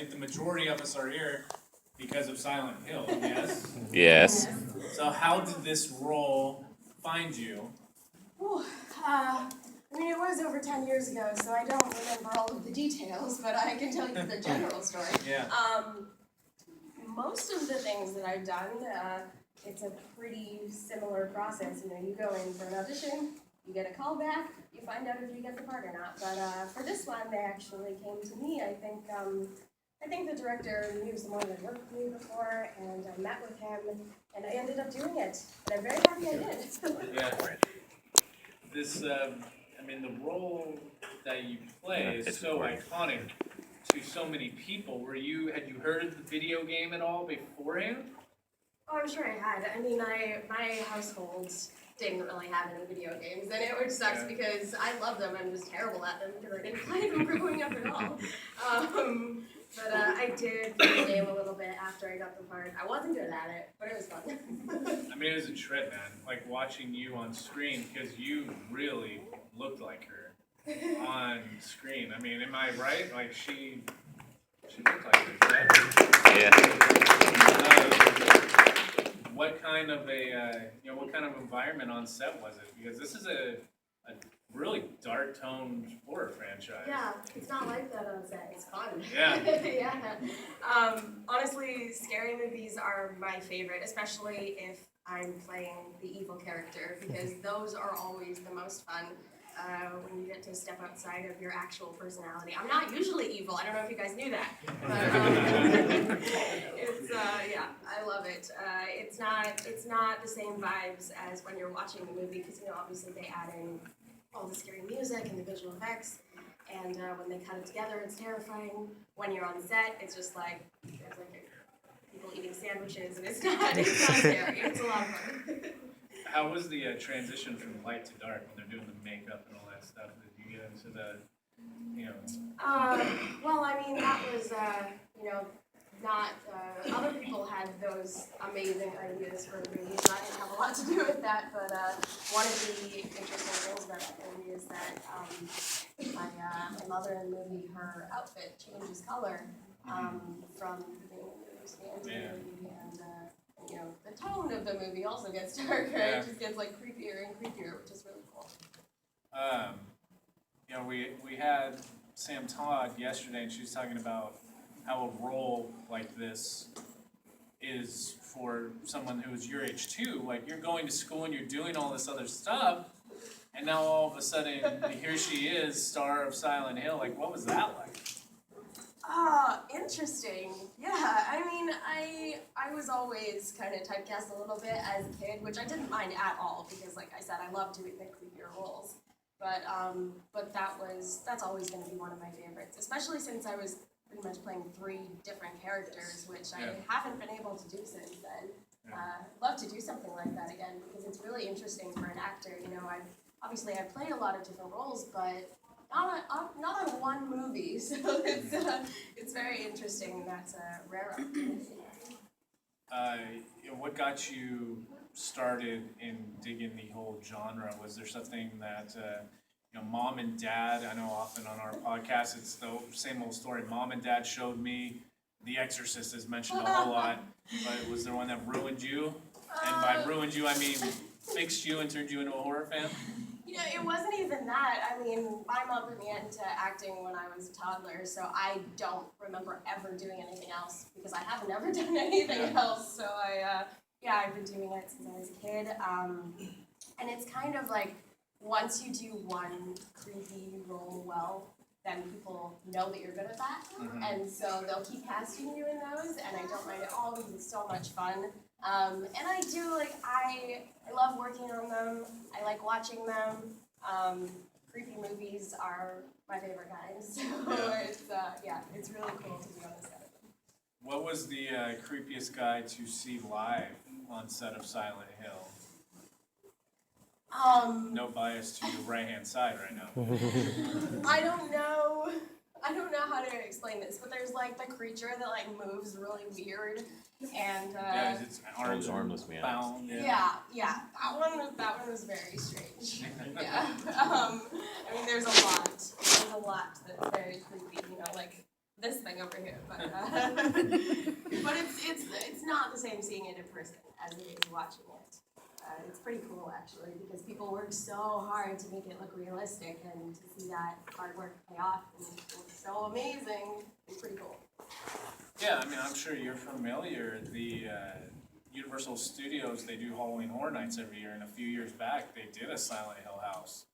The majority of us are here because of Silent Hill, yes? Yes. So how did this role find you? Ooh, I mean, it was over 10 years ago, so I don't remember all of the details, but I can tell you the general story. Yeah. Most of the things that I've done, it's a pretty similar process. You know, you go in for an audition, you get a call back, you find out if you get the part or not. But for this one, they actually came to me. I think the director knew someone that worked with me before, and I met with him, and I ended up doing it. And I'm very happy I did. Yeah. This, the role that you play is so iconic to so many people. Had you heard of the video game at all beforehand? Oh, I'm sure I had. I mean, my household didn't really have any video games, and it which sucks because I love them. I'm just terrible at them because I didn't play them growing up at all. But I did play the game a little bit after I got the part. I wasn't good at it, but it was fun. I mean, it was a trip, man. Like watching you on screen, because you really looked like her on screen. I mean, am I right? Like she looked like her, right? Yeah. What kind of what kind of environment on set was it? Because this is a really dark toned horror franchise. Yeah, it's not like that on set. It's fun. Yeah. Yeah. Honestly, scary movies are my favorite, especially if I'm playing the evil character, because those are always the most fun. When you get to step outside of your actual personality. I'm not usually evil. I don't know if you guys knew that. But, it's yeah, I love it. It's not the same vibes as when you're watching the movie, because obviously they add in all the scary music and the visual effects, and when they cut it together, it's terrifying. When you're on set, it's just like there's like people eating sandwiches, and it's not scary. It's a lot of fun. How was the transition from light to dark when they're doing the makeup and all that stuff? Did you get into the, Well, I mean, that was, not, other people had those amazing ideas for the movies. I didn't have a lot to do with that, but one of the interesting things about that movie is that my mother in the movie, her outfit changes color from the beginning of the movie to the end of the movie, and the tone of the movie also gets darker. Yeah. It just gets like creepier and creepier, which is really cool. We had Sam Todd yesterday, and she was talking about how a role like this is for someone who's your age too. Like, you're going to school and you're doing all this other stuff, and now all of a sudden here she is, star of Silent Hill. Like, what was that like? Interesting. Yeah, I mean, I was always kind of typecast a little bit as a kid, which I didn't mind at all, because like I said, I love doing the creepier roles. But that's always going to be one of my favorites, especially since I was pretty much playing 3 different characters, which I haven't been able to do since then. Love to do something like that again, because it's really interesting for an actor. I've played a lot of different roles, but not on one movie, so it's very interesting. That's a rare opportunity. What got you started in digging the whole genre? Was there something that mom and dad? I know often on our podcast it's the same old story. Mom and dad showed me The Exorcist is mentioned a whole lot, but was there one that ruined you? And by ruined you, I mean fixed you and turned you into a horror fan? It wasn't even that. I mean, my mom put me into acting when I was a toddler, so I don't remember ever doing anything else, because I have never done anything else. So I've been doing it since I was a kid. And it's kind of like, once you do one creepy role well, then people know that you're good at that. Mm-hmm. And so they'll keep casting you in those, and I don't mind at all, because it's so much fun. And I do, I love working on them. I like watching them. Creepy movies are my favorite kind. So it's really cool to be on the set of them. What was the creepiest guy to see live on set of Silent Hill? No bias to your right-hand side right now. I don't know how to explain this, but there's the creature that moves really weird, and it's armless man. Bound. Yeah. That one was very strange. Yeah. I mean, there's a lot that's very creepy. this thing over here, but it's not the same seeing it in person as it is watching it. It's pretty cool actually because people work so hard to make it look realistic, and to see that hard work pay off and it's so amazing. It's pretty cool. Yeah, I mean, I'm sure you're familiar. The Universal Studios, they do Halloween Horror Nights every year, and a few years back they did a Silent Hill house.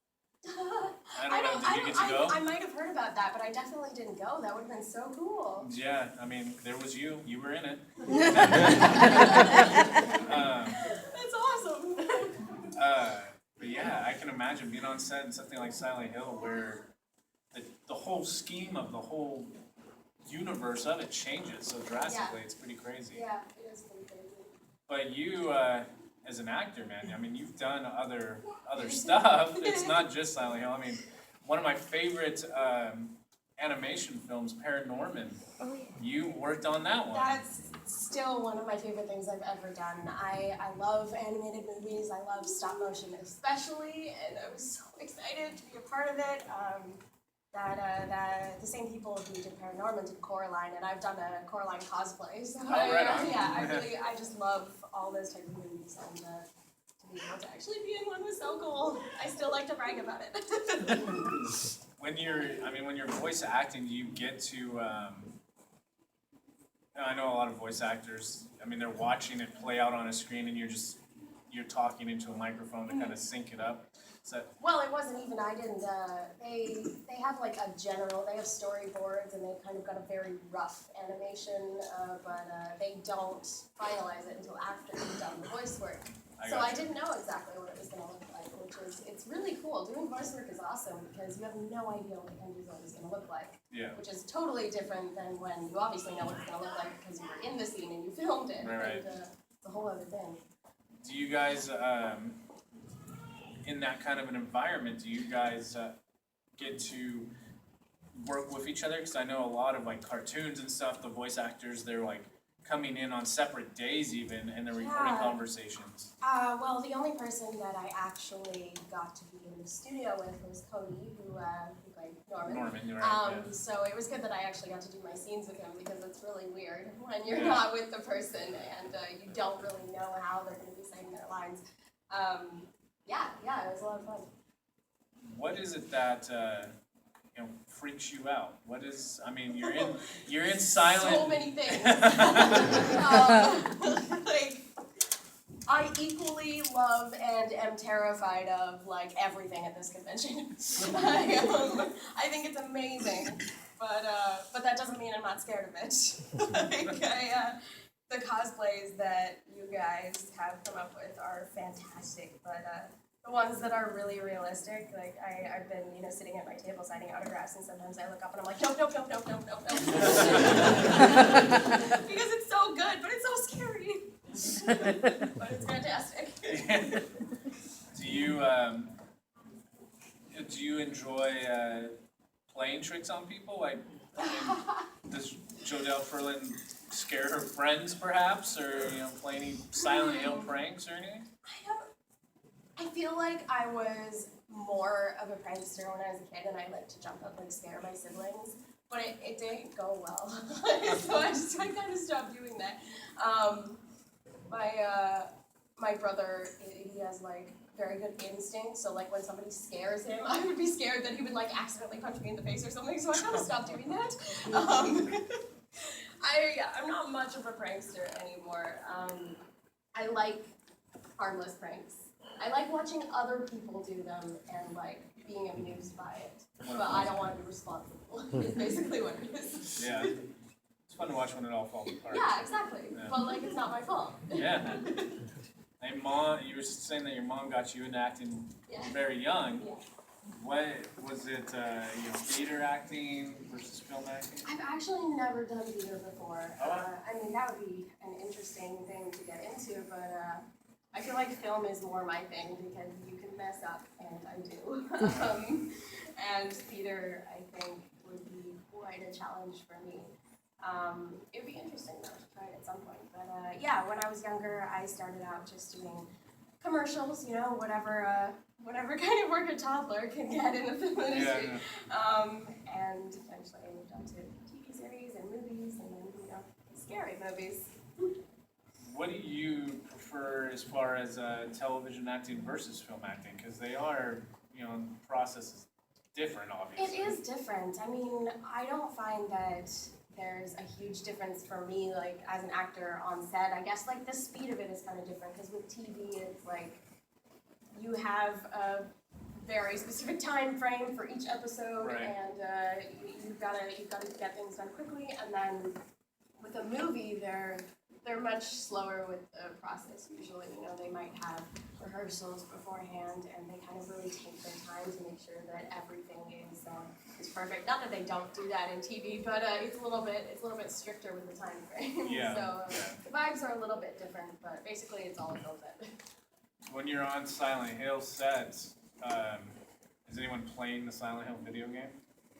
I don't know, did you get to go? I might have heard about that, but I definitely didn't go. That would have been so cool. Yeah, I mean, there was you were in it. That's awesome. But yeah, I can imagine being on set in something like Silent Hill where the whole scheme of the whole universe of it changes so drastically. Yeah. It's pretty crazy. Yeah, it is pretty crazy. But you, as an actor, man, I mean, you've done other stuff. It's not just Silent Hill. I mean, one of my favorite animation films, Paranorman. Oh, yeah. You worked on that one. That's still one of my favorite things I've ever done. I love animated movies. I love stop motion especially, and I was so excited to be a part of it. That the same people who did Paranorman did Coraline, and I've done a Coraline cosplay. So I just love all those type of movies, and to be able to actually be in one was so cool. I still like to brag about it. When you're voice acting, do you get to? I know a lot of voice actors. I mean, they're watching it play out on a screen, and you're talking into a microphone to kind of sync it up. Well, it wasn't even, I didn't, they have like a general, they have storyboards and they've kind of got a very rough animation, but they don't finalize it until after you've done the voice work. I didn't know exactly what it was going to look like, it's really cool. Doing voice work is awesome because you have no idea what the end result is going to look like. Yeah. Which is totally different than when you obviously know what it's going to look like because you were in the scene and you filmed it. Right. And it's a whole other thing. Do you guys, in that kind of an environment, do you guys get to work with each other? Because I know a lot of like cartoons and stuff, the voice actors, they're like coming in on separate days even, and they're recording conversations. Well, the only person that I actually got to be in the studio with was Cody, who played Norman. Norman, you're right. So it was good that I actually got to do my scenes with him because it's really weird when you're not with the person and you don't really know how they're going to be saying their lines. Yeah, it was a lot of fun. What is it that freaks you out? What is? I mean, you're in silent. So many things. Like, I equally love and am terrified of like everything at this convention. I think it's amazing, but that doesn't mean I'm not scared of it. The cosplays that you guys have come up with are fantastic, but the ones that are really realistic, like I've been, sitting at my table signing autographs, and sometimes I look up and I'm like, nope. Because it's so good, but it's so scary. But it's fantastic. Do you enjoy playing tricks on people? Like, does Jodelle Ferland scare her friends, perhaps, or play any Silent Hill pranks or anything? I feel like I was more of a prankster when I was a kid, and I liked to jump up and scare my siblings, but it didn't go well. So I kind of stopped doing that. My brother, he has like very good instinct, so like when somebody scares him, I would be scared that he would like accidentally punch me in the face or something, so I kind of stopped doing that. I'm not much of a prankster anymore. I like harmless pranks. I like watching other people do them and like being amused by it, but I don't want to be responsible. Is basically what it is. Yeah, it's fun to watch when it all falls apart. Yeah, exactly. Yeah. But like it's not my fault. Yeah. Hey, Mom, you were saying that your mom got you into acting very young. Yeah. What was it? Theater acting versus film acting? I've actually never done theater before. I mean, that would be an interesting thing to get into, but I feel like film is more my thing because you can mess up, and I do. And theater, I think, would be quite a challenge for me. It would be interesting though to try it at some point. But when I was younger, I started out just doing commercials, whatever kind of work a toddler can get in the film industry. And eventually I moved on to TV series great movies. What do you prefer as far as television acting versus film acting? Because they are, the process is different, obviously. It is different. I mean, I don't find that there's a huge difference for me, like, as an actor on set. I guess, like, the speed of it is kind of different, because with TV, it's like, you have a very specific time frame for each episode, Right. and you've got to get things done quickly. And then with a movie, they're much slower with the process usually. They might have rehearsals beforehand, and they kind of really take their time to make sure that everything is perfect. Not that they don't do that in TV, but it's a little bit stricter with the time frame. Yeah. So the vibes are a little bit different, but basically it's all about that. When you're on Silent Hill sets, is anyone playing the Silent Hill video game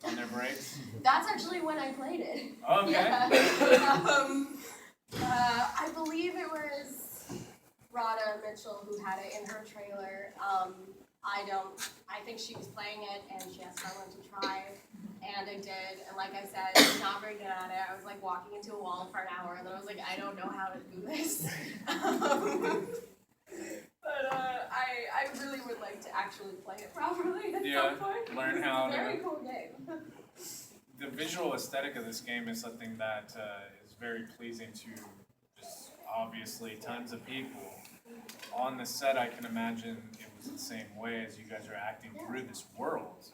on their breaks? That's actually when I played it. Okay. Yeah. I believe it was Rada Mitchell who had it in her trailer. I think she was playing it and she asked if I wanted to try, and I did. And like I said, I'm not very good at it. I was like walking into a wall for an hour, and then I was like, I don't know how to do this. But I really would like to actually play it properly at some point. Learn how It's a very to. cool game. The visual aesthetic of this game is something that is very pleasing to just obviously tons of people. On the set, I can imagine it was the same way as you guys are acting through this world.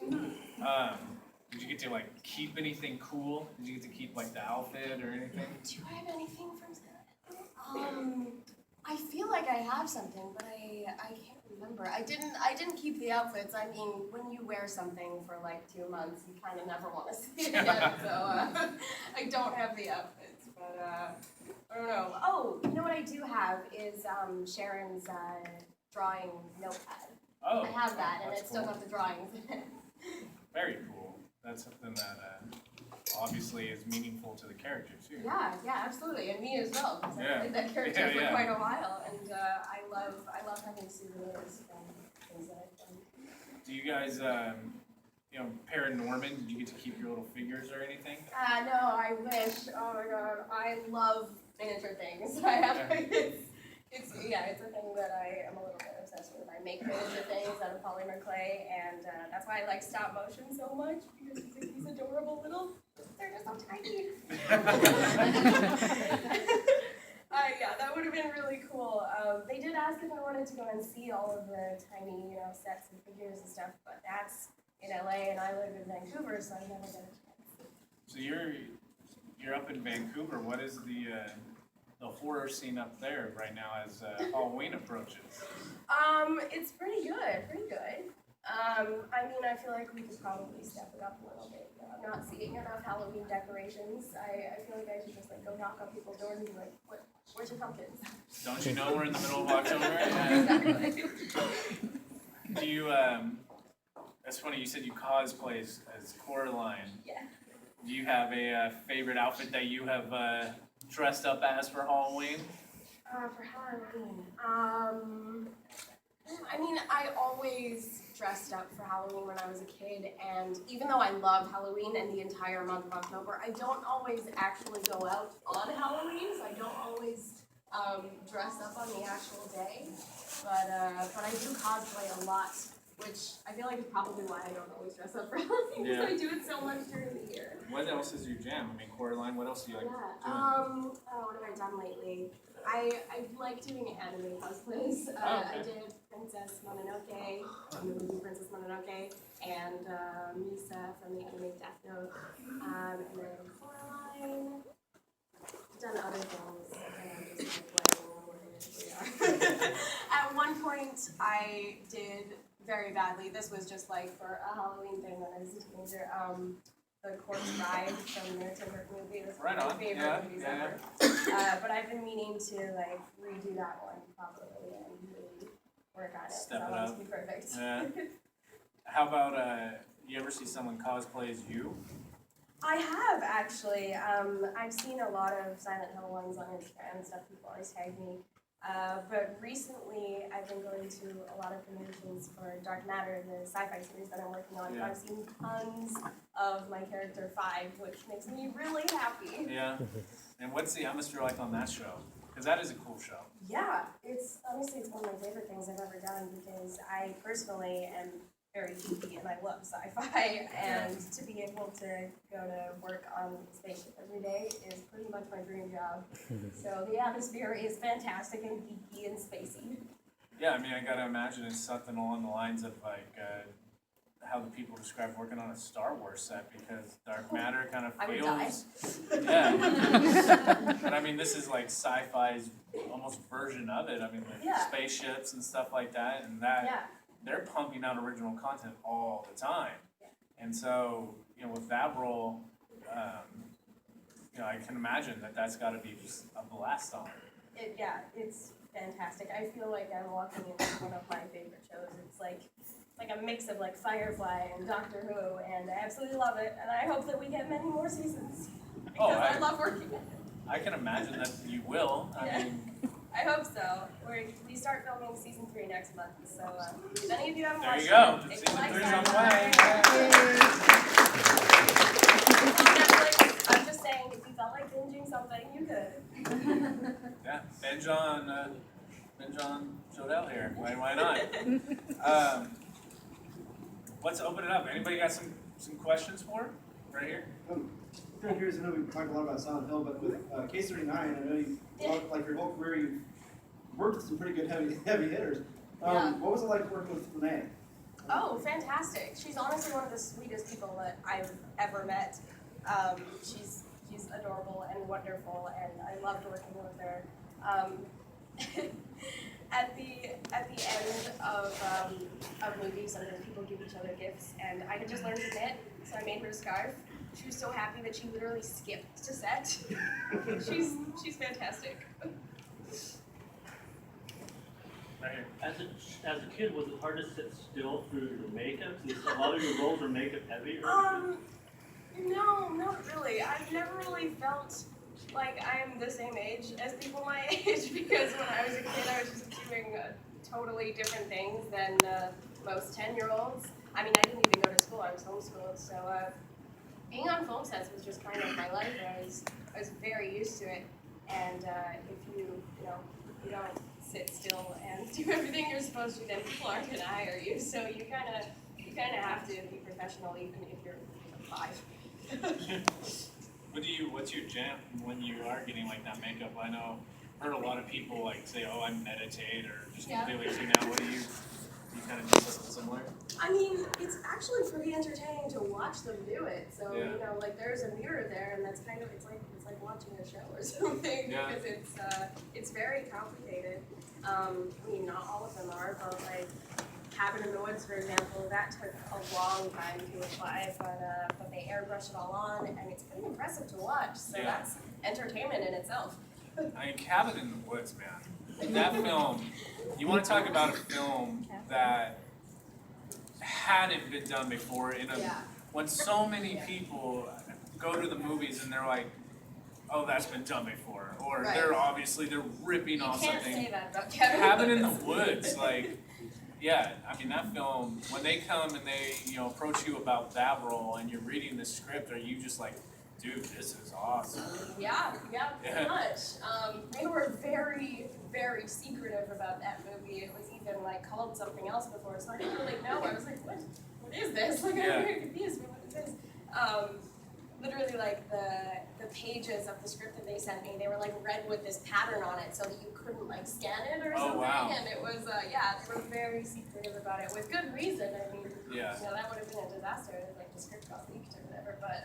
Did you get to like keep anything cool? Did you get to keep like the outfit or anything? Do I have anything from that? I feel like I have something, but I can't remember. I didn't keep the outfits. I mean, when you wear something for like 2 months, you kind of never want to see it again. So I don't have the outfits, but I don't know. Oh, you know what I do have is Sharon's drawing notepad. Oh, I have that, and that's it's still cool. got the drawings in it. Very cool. That's something that obviously is meaningful to the character too. Yeah, absolutely, and me as well. Because Yeah. I played that character Yeah, for yeah. quite a while, and I love having souvenirs from things that I've done. Do you guys, Paranorman, did you get to keep your little figures or anything? No, I wish. Oh my god, I love miniature things. I have it's a thing that I am a little bit obsessed with. I make miniature things out of polymer clay, and that's why I like stop motion so much, because you think these adorable little. They're just so tiny. That would have been really cool. They did ask if I wanted to go and see all of the tiny, sets and figures and stuff, but that's in LA and I live in Vancouver, so I never got a chance. So you're up in Vancouver. What is the horror scene up there right now as Halloween approaches? It's pretty good. I feel like we could probably step it up a little bit. I'm not seeing enough Halloween decorations. I feel like I should just go knock on people's doors and be like, where's your pumpkins? Don't you know we're in the middle of October? Exactly. Do you, that's funny, you said you cosplay as Coraline. Yeah. Do you have a favorite outfit that you have dressed up as for Halloween? For Halloween, I always dressed up for Halloween when I was a kid, and even though I love Halloween and the entire month of October, I don't always actually go out on Halloween, so I don't always dress up on the actual day, but I do cosplay a lot, which I feel like is probably why I don't always dress up for Halloween, because I do it so much during the year. What else is your jam? Coraline, what else do you like doing? What have I done lately? I like doing anime cosplays. Okay. I did Princess Mononoke, from the movie Princess Mononoke, and Misa from the anime Death Note, and then Coraline. I've done other things, and I'm just what we are. At one point, I did very badly. This was just for a Halloween thing when I was a teenager. The Corpse Bride from the Tim Burton movie. It was one of my favorite movies ever. But I've been meaning to redo that one properly and really work on it. Step I it want it up. to be perfect. Yeah. How about, you ever see someone cosplay as you? I have actually. I've seen a lot of Silent Hill ones on Instagram and stuff. People always tag me. But recently, I've been going to a lot of conventions for Dark Matter, the sci-fi series that I'm working on. Yeah. I've seen tons of my character 5, which makes me really happy. Yeah. And what's the atmosphere like on that show? Because that is a cool show. Yeah, it's honestly it's one of my favorite things I've ever done because I personally am very geeky and I love sci-fi, and to be able to go to work on a spaceship every day is pretty much my dream job. So the atmosphere is fantastic and geeky and spacey. Yeah, I mean, I gotta imagine it's something along the lines of like how the people describe working on a Star Wars set, because dark matter kind of I would die. feels. Yeah. But I mean, this is like sci-fi's almost version of it. I mean, like Yeah. spaceships and stuff like that, and that Yeah. they're pumping out original content all the time. Yeah. And so, you know, with that role, you know, I can imagine that that's got to be just a blast on. It's fantastic. I feel like I'm walking into one of my favorite shows. It's like a mix of like Firefly and Doctor Who, and I absolutely love it. And I hope that we get many more seasons because I love working with it. I can imagine that you will. I mean, I hope so. We start filming season 3 next month. So if any of you haven't there watched you go. it, if Season you like 3's on the sci-fi, way. it's on Netflix. I'm just saying, if you felt like binging something, you could. Yeah, binge on Jodelle here. Why not? Let's open it up. Anybody got some questions for her? Right here? I'm kind of curious. I know we've talked a lot about Silent Hill, but with K39, I know you, like your whole career, you've worked with some pretty good heavy hitters. Yeah. What was it like working with Renee? Oh, fantastic. She's honestly one of the sweetest people that I've ever met. She's adorable and wonderful, and I loved working with her. At the end of movies, sometimes people give each other gifts, and I had just learned to knit, so I made her a scarf. She was so happy that she literally skipped to set. She's fantastic. Right here. As a kid, was it hard to sit still through your makeup? Since a lot of your roles are makeup heavy. No, not really. I've never really felt like I'm the same age as people my age, because when I was a kid, I was just doing totally different things than most 10-year-olds. I mean, I didn't even go to school. I was homeschooled, so being on film sets was just kind of my life. I was very used to it, and if you don't sit still and do everything you're supposed to, then people aren't gonna hire you. So you kind of have to be professional, even if you're 5. What's your jam when you are getting like that makeup? I know, I've heard a lot of people like say, "Oh, I meditate," or just completely tune out. What do you kind of do something similar? I mean, it's actually pretty entertaining to watch them do it. So like there's a mirror there, and that's kind of it's like watching a show or something, because it's very complicated. I mean, not all of them are, but like Cabin in the Woods, for example, that took a long time to apply, but they airbrush it all on, and it's pretty impressive to watch. So that's entertainment in itself. I mean, Cabin in the Woods, man. That film, you want to talk about a film that hadn't been done before when so many people go to the movies and they're like, "Oh, that's been done before," or they're ripping off something. You can't say that about Cabin in the Woods, like, yeah, I mean that film. When they come and they approach you about that role and you're reading the script, are you just like, "Dude, this is awesome"? Yeah, pretty much. They were very, very secretive about that movie. It was even like called something else before, so I didn't really know. I was like, what is this? Like, I'm very confused. What is this? Literally, like the pages of the script that they sent me, they were like red with this pattern on it, so that you couldn't like scan it or something. Wow. And it was, they were very secretive about it with good reason. I mean, that would have been a disaster if like the script got leaked or whatever. But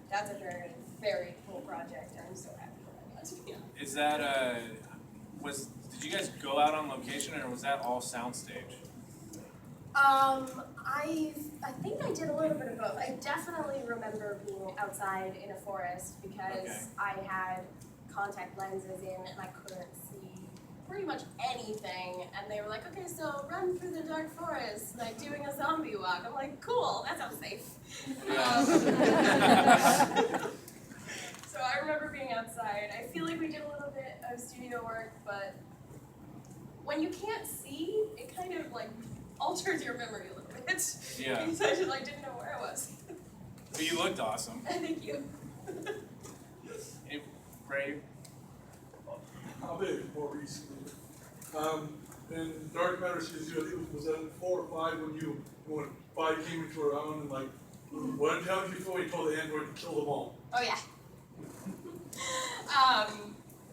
that's a very, very cool project. I'm so happy that I got to be on. Is that did you guys go out on location, or was that all soundstage? I think I did a little bit of both. I definitely remember being outside in a forest because I had contact lenses in and I couldn't see pretty much anything. And they were like, "Okay, so run through the dark forest, like doing a zombie walk." I'm like, "Cool, that sounds safe." So I remember being outside. I feel like we did a little bit of studio work, but when you can't see, it kind of like alters your memory a little bit. Yeah. Because I just like didn't know where I was. But you looked awesome. Thank you. Crave? How big, more recently? In Dark Matter season 2, I think it was that 4 or 5 when 5 came into our own and like, how did you feel when you told the android to kill them all? Oh yeah.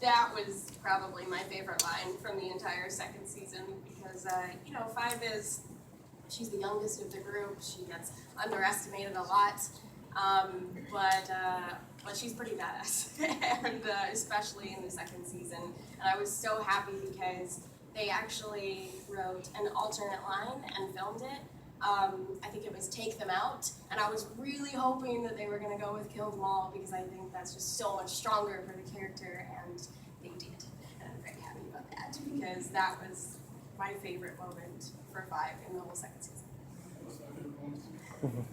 That was probably my favorite line from the entire second season because, you know, 5 she's the youngest of the group. She gets underestimated a lot, but she's pretty badass, and especially in the second season. And I was so happy because they actually wrote an alternate line and filmed it. I think it was Take Them Out, and I was really hoping that they were going to go with Kill Them All because I think that's just so much stronger for the character, and they did. And I'm very happy about that because that was my favorite moment for 5 in the whole second season.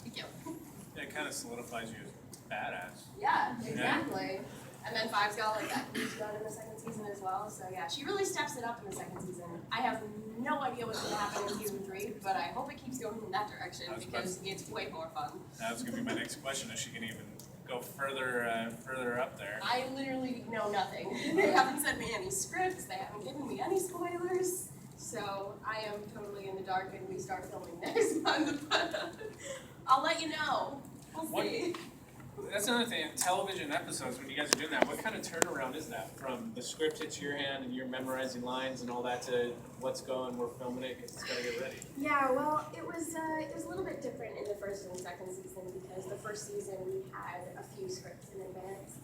Thank you. Yeah, it kind of solidifies you as badass. Yeah, exactly. And then 5's got like that boost gun in the second season as well. So yeah, she really steps it up in the second season. I have no idea what's going to happen in season 3, but I hope it keeps going in that direction because it's way more fun. That was gonna be my next question, if she can even go further up there. I literally know nothing. They haven't sent me any scripts. They haven't given me any spoilers. So I am totally in the dark, and we start filming next month. But I'll let you know. We'll see. That's another thing, television episodes, when you guys are doing that, what kind of turnaround is that? From the script hits your hand and you're memorizing lines and all that to let's go and we're filming it because it's got to get ready? Yeah, well, it was a little bit different in the first and second season because the first season we had a few scripts in advance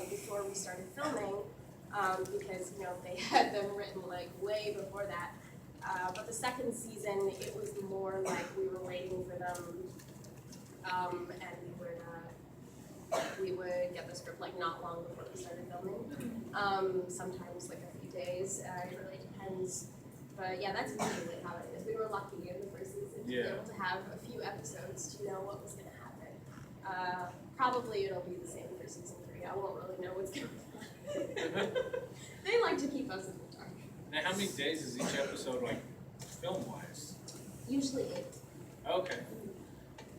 before we started filming because, you know, they had them written like way before that. But the second season, it was more like we were waiting for them and we would get the script like not long before we started filming. Sometimes like a few days. It really depends. But yeah, that's usually how it is. We were lucky in the first season to be able to have a few episodes to know what was going to happen. Probably it'll be the same for season 3. I won't really know what's going to happen. They like to keep us in the dark. Now, how many days is each episode like film-wise? Usually 8. Okay.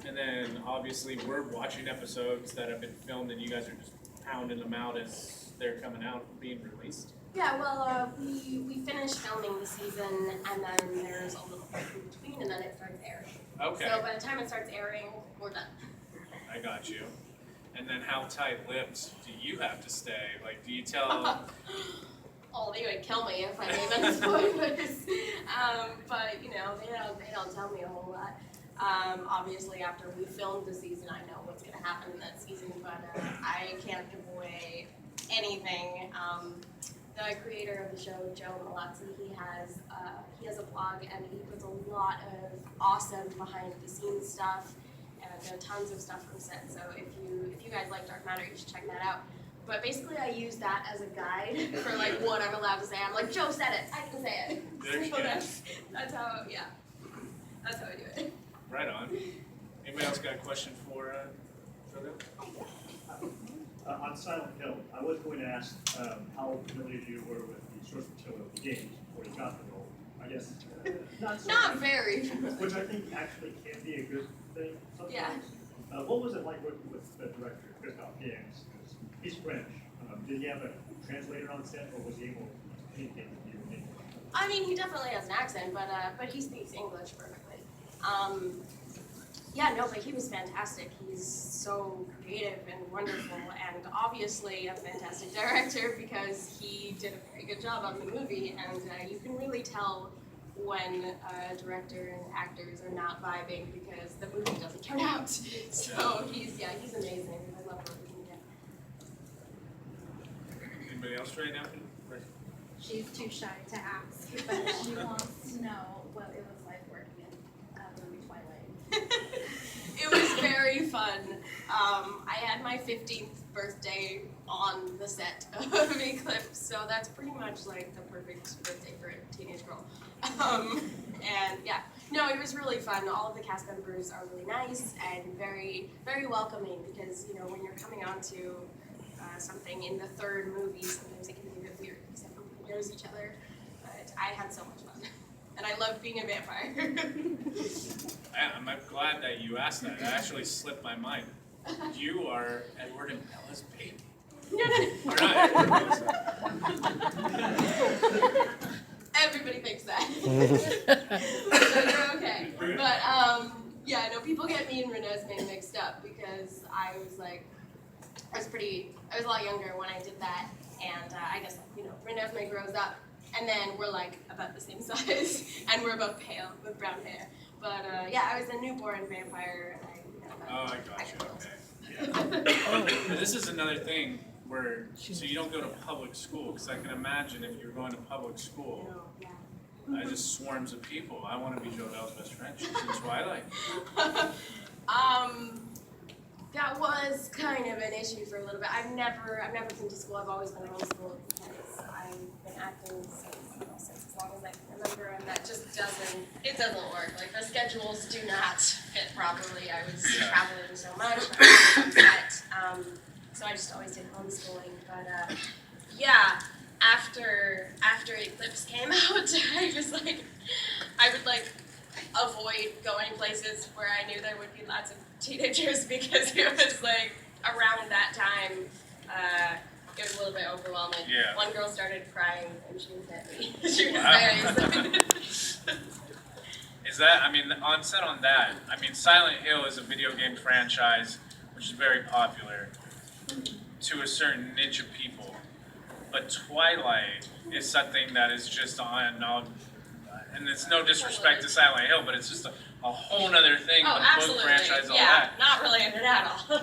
And then obviously we're watching episodes that have been filmed and you guys are just pounding them out as they're coming out being released? Yeah, well, we finish filming the season and then there's a little break in between and then it starts airing. Okay. So by the time it starts airing, we're done. I got you. And then how tight-lipped do you have to stay? Like, do you tell... Oh, they would kill me if I gave any spoilers. But, you know, they don't tell me a whole lot. Obviously, after we filmed the season, I know what's going to happen in that season, but I can't give away anything. The creator of the show, Joe Malazzi, he has a blog, and he puts a lot of awesome behind-the-scenes stuff, and tons of stuff from set. So if you guys like Dark Matter, you should check that out. But basically, I use that as a guide for like what I'm allowed to say. I'm like, Joe said it, I can say it. There you So go. that's how, yeah, that's how I do it. Right on. Anybody else got a question for Jodelle? On Silent Hill, I was going to ask how familiar you were with the source material of the games before you got the role. I guess not so Not much, very. which I think actually can be a good thing sometimes. Yeah. What was it like working with the director, Christophe Gans? Because he's French. Did he have a translator on set, or was he able to communicate with you in English? I mean, he definitely has an accent, but he speaks English perfectly. Yeah, no, but he was fantastic. He's so creative and wonderful, and obviously a fantastic director because he did a very good job on the movie, and you can really tell when a director and actors are not vibing because the movie doesn't turn out. So he's amazing. I love working with him. Anybody else right now? She's too shy to ask, but she wants to know what it was like working in the movie Twilight. It was very fun. I had my 15th birthday on the set of Eclipse, so that's pretty much like the perfect birthday for a teenage girl. And yeah, no, it was really fun. All of the cast members are really nice and very, very welcoming because, you know, when you're coming on to something in the third movie, sometimes it can be a bit weird because everyone knows each other. But I had so much fun. And I love being a vampire. I'm glad that you asked that. It actually slipped my mind. You are Edward and Bella's baby. No. Or not Everybody thinks that. So you're okay. But yeah, no, people get me and Renesmee mixed up because I was a lot younger when I did that, and I guess Renesmee grows up, and then we're like about the same size, and we're both pale with brown hair. But yeah, I was a newborn vampire, and Oh, I got you, okay. But this is another thing where, so you don't go to public school, because I can imagine if you're going to public school, just swarms of people. I want to be Jodelle's best friend. She's in Twilight. That was kind of an issue for a little bit. I've never been to school. I've always been homeschooled because I've been acting since as long as I can remember, and that just doesn't work. Like, the schedules do not fit properly. I was traveling so much, so I just always did homeschooling. But yeah, after Eclipse came out, I would avoid going places where I knew there would be lots of teenagers because it was like around that time. It was a little bit overwhelming. Yeah. One girl started crying and she was at me. She was Is that, on that, Silent Hill is a video game franchise which is very popular to a certain niche of people. But Twilight is something that is just on, and it's no disrespect to Silent Hill, but it's just a whole other thing. Oh, the absolutely. Book franchise, all yeah, that. not related at all.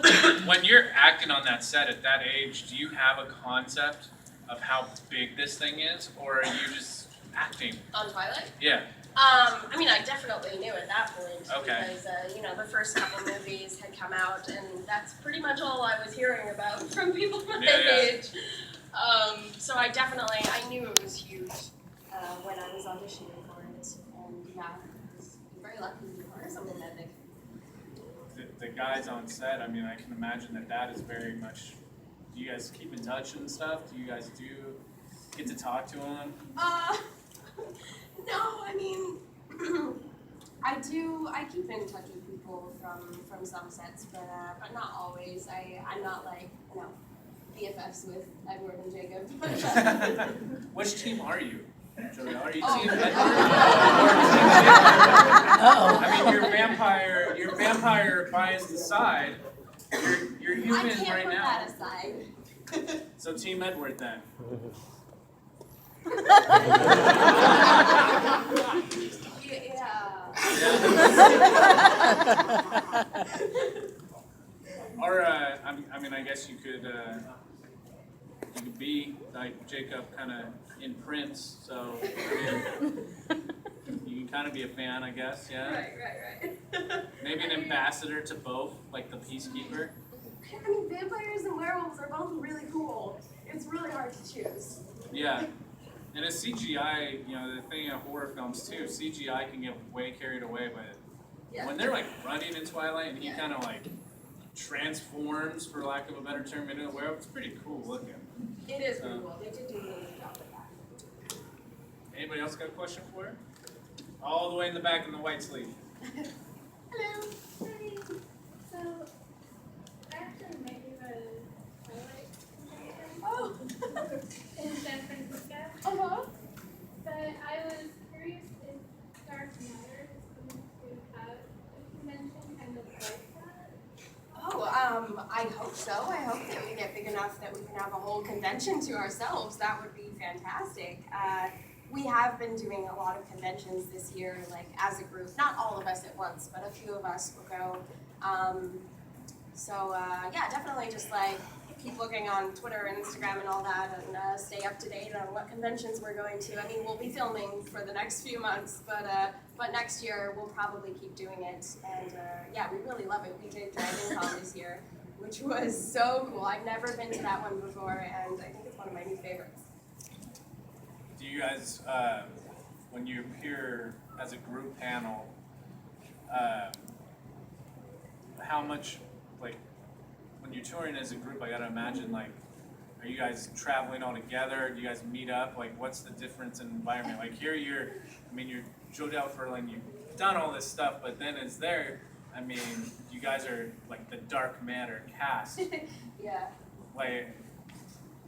When you're acting on that set at that age, do you have a concept of how big this thing is, or are you just acting? On Twilight? Yeah. I definitely knew at that point Okay. because the first couple movies had come out, and that's pretty much all I was hearing about from people my age. So I knew it was huge when I was auditioning for it, and yeah, I was very lucky to be part of something that big. The guys on set, I can imagine that is very much. Do you guys keep in touch and stuff? Do you guys get to talk to them? No, I do. I keep in touch with people from some sets, but not always. I'm not like BFFs with Edward and Jacob. Which team are you, Jodelle? Are you Oh. team Edward? Your vampire biased aside, you're I human can't right put now. that aside. So team Edward then. Or I guess you could be like Jacob, kind of in Prince. So you can kind of be a fan, I guess. Yeah. Right. Maybe an ambassador to both, like the Peacekeeper. Vampires and werewolves are both really cool. It's really hard to choose. Yeah. And a CGI, the thing in horror films too, CGI can get way carried away by it. Yeah. When they're running in Twilight and he kind of transforms, for lack of a better term, into a werewolf, it's pretty cool looking. It is pretty cool. They did do a really good job with that. Anybody else got a question for her? All the way in the back in the white sleeve. Hello. Hi. So, I actually met you at Twilight convention in San Francisco. But I was curious if Dark Matter is going to have a convention kind of like that. I hope so. I hope that we get big enough that we can have a whole convention to ourselves. That would be fantastic. We have been doing a lot of conventions this year, as a group. Not all of us at once, but a few of us will go. Yeah, definitely just keep looking on Twitter and Instagram and all that, and stay up to date on what conventions we're going to. We'll be filming for the next few months, but next year we'll probably keep doing it. And yeah, we really love it. We did Dragon Con this year, which was so cool. I've never been to that one before, and I think it's one of my new favorites. Do you guys, when you appear as a group panel, how much, when you're touring as a group, I gotta imagine, are you guys traveling all together? Do you guys meet up? What's the difference in environment? Here you're Jodelle Ferland, you've done all this stuff, but then it's there, you guys are the Dark Matter cast. Yeah.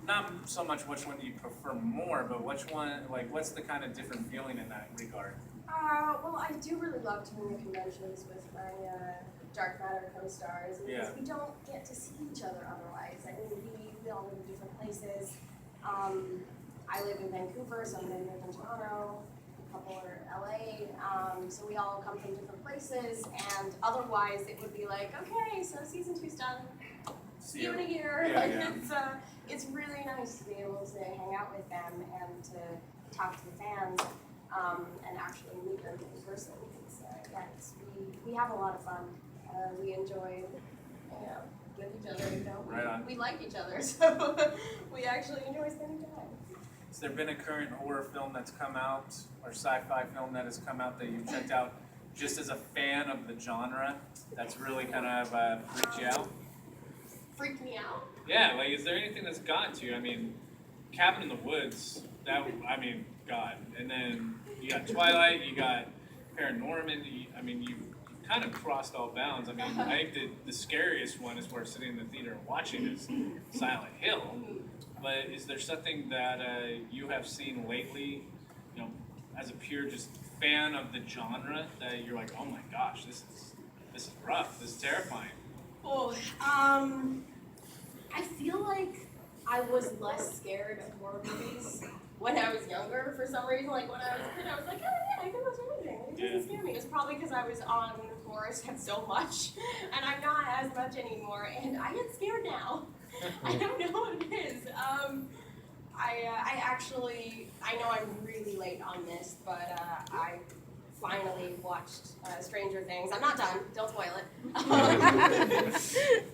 not so much which one do you prefer more, but which one, like, what's the kind of different feeling in that regard? Well, I do really love doing the conventions with my Dark Matter co-stars because we don't get to see each other otherwise. I mean, we all live in different places. I live in Vancouver, so I'm live in Toronto. A couple are LA. So we all come from different places, and otherwise it would be like, okay, so season 2's done. See you in a year. It's really nice to be able to hang out with them and to talk to the fans and actually meet them in person. We have a lot of fun. We enjoy, with each other. Right on. We like each other, so we actually enjoy spending time. Has there been a current horror film that's come out, or sci-fi film that has come out that you've checked out just as a fan of the genre that's really kind of freaked you out? Freaked me out? Yeah, like, is there anything that's gotten to you? I mean, Cabin in the Woods, God. And then you got Twilight, you got Paranorman, you kind of crossed all bounds. I mean, I think the scariest one is we're sitting in the theater and watching is Silent Hill. But is there something that you have seen lately, as a pure just fan of the genre, that you're like, oh my gosh, this is rough, this is terrifying? Oh, I feel like I was less scared of horror movies when I was younger for some reason. Like when I was a kid, I was like, oh yeah, I can watch anything. It doesn't scare me. It's probably because I was on horror set so much, and I'm not as much anymore, and I get scared now. I don't know what it is. I know I'm really late on this, but I finally watched Stranger Things. I'm not done. Don't spoil it.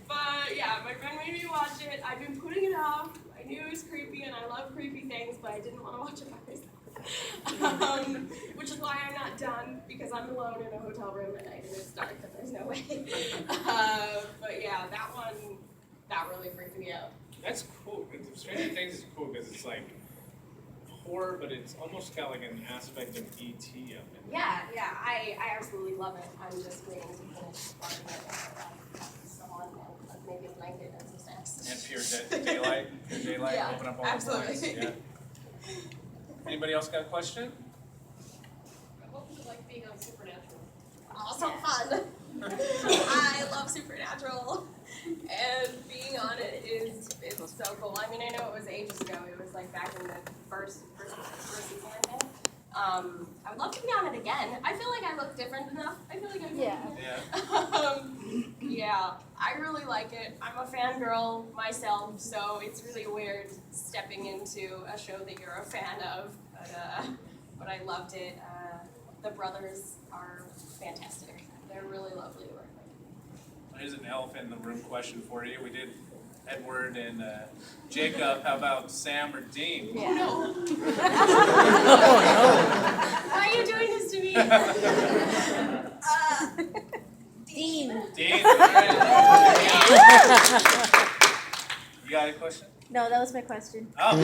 But yeah, my friend made me watch it. I've been putting it off. I knew it was creepy, and I love creepy things, but I didn't want to watch it by myself. Which is why I'm not done, because I'm alone in a hotel room at night and it's dark and there's no way. But yeah, that really freaked me out. That's cool. Stranger Things is cool because it's like horror, but it's almost got like an aspect of E.T. of it. Yeah, I absolutely love it. I'm just waiting to finish part of it. Someone and maybe a blanket and some snacks. And pure daylight, Yeah, open up all absolutely. the blinds. Yeah. Anybody else got a question? What was it like being on Supernatural? Oh, so fun. I love Supernatural, and being on it is so cool. I mean, I know it was ages ago. It was like back in the first season, I think. I would love to be on it again. I feel like I look different enough. I feel like I yeah, I really like it. I'm a fangirl myself, so it's really weird stepping into a show that you're a fan of. But I loved it. The brothers are fantastic. They're really lovely to work with. Here's an elephant in the room question for you. We did Edward and Jacob. How about Sam or Dean? Yeah. Oh no! Why are you doing this to me? Dean. Dean. You got a question? No, that was my question. Oh.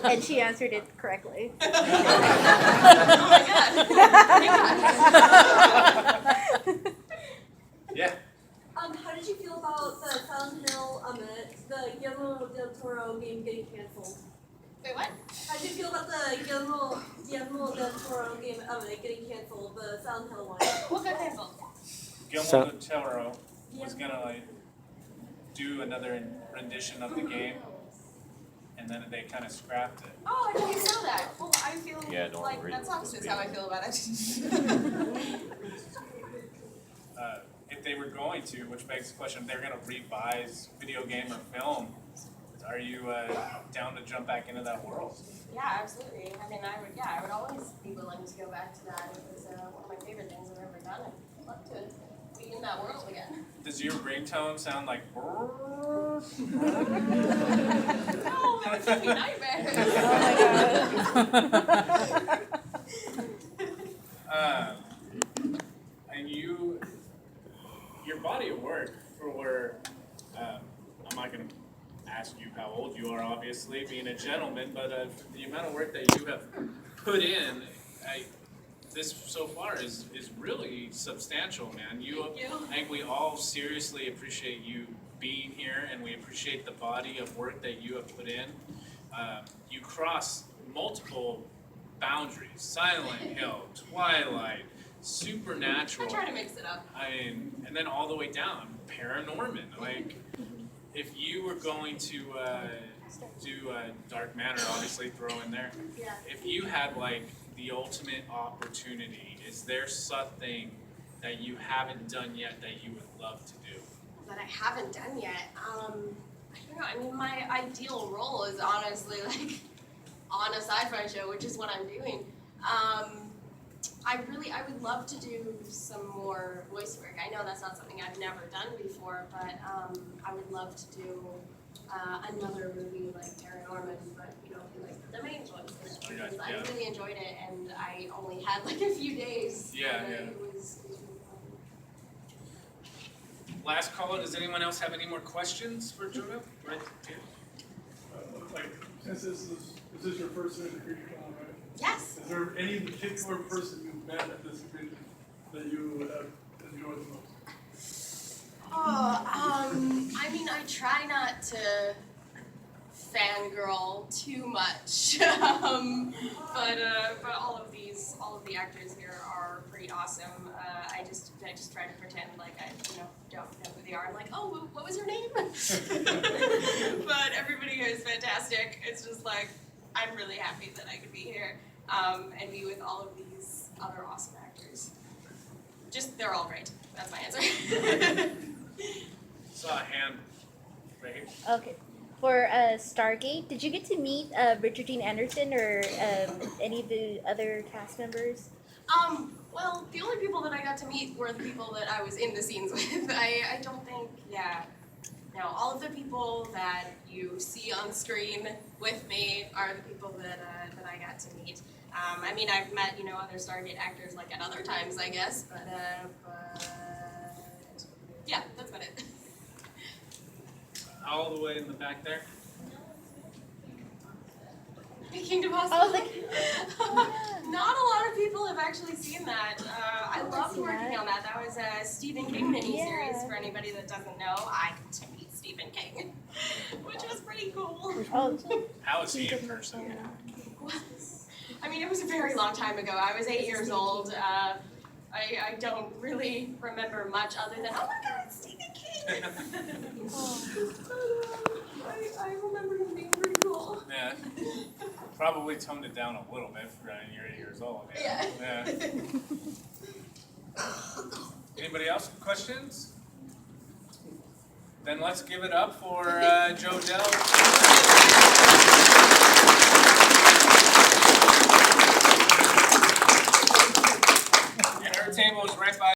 And she answered it correctly. Oh my god. Yeah. How did you feel about the Silent Hill, the Guillermo del Toro game getting canceled? Wait, what? How did you feel about the Guillermo del Toro game getting canceled, the Silent Hill one? What got canceled? Guillermo del Toro was gonna do another rendition of the game, and then they kind of scrapped it. Oh, I didn't know that. Well, I feel like read that's opposite how I feel about it. If they were going to, which begs the question, if they're going to revise video game or film, are you down to jump back into that world? Yeah, absolutely. I mean, I would always be willing to go back to that. It was one of my favorite things I've ever done. I'd love to be in that world again. Does your ringtone sound like? No, that would give me nightmares. And your body of work for I'm not going to ask you how old you are, obviously, being a gentleman, but the amount of work that you have put in, this so far is really substantial, man. Thank you. I think we all seriously appreciate you being here, and we appreciate the body of work that you have put in. You cross multiple boundaries: Silent Hill, Twilight, Supernatural. I try to mix it up. I mean, and then all the way down, Paranorman. Like, if you were going to do Dark Matter, obviously throw in there. Yeah. If you had like the ultimate opportunity, is there something that you haven't done yet that you would love to do? That I haven't done yet. I don't know. I mean, my ideal role is honestly like on a sci-fi show, which is what I'm doing. I would love to do some more voice work. I know that's not something I've never done before, but I would love to do another movie like Paranorman, but you know, like the main ones. Because I really enjoyed it, and I only had like a few days. Yeah, yeah. It was really fun. Last call. Does anyone else have any more questions for Jodelle? Right here. Like, since this is your first time at CreatureCon, right? Yes. Is there any particular person you've met at this convention that you have enjoyed the most? I mean, I try not to fangirl too much, but all of the actors here are pretty awesome. I just try to pretend like I don't know who they are. I'm like, oh, what was your name? But everybody here is fantastic. It's just like I'm really happy that I could be here and be with all of these other awesome actors. Just they're all great. That's my answer. Saw a hand right here. Okay. For Stargate, did you get to meet Richard Dean Anderson or any of the other cast members? Well, the only people that I got to meet were the people that I was in the scenes with. I don't think, no, all of the people that you see on screen with me are the people that I got to meet. I mean, I've met, other Stargate actors like at other times, I guess, but yeah, that's about it. All the way in the back there. Kingdom Hospital. Not a lot of people have actually seen that. I loved working on that. That was a Stephen King miniseries. For anybody that doesn't know, I got to meet Stephen King, which was pretty cool. How is he in person? I mean, it was a very long time ago. I was 8 years old. I don't really remember much other than, oh my God, it's Stephen King. I remember him being pretty cool. Yeah. Probably toned it down a little bit for you're 8 years old. Yeah. Anybody else with questions? Then let's give it up for Jodelle. And her table is right by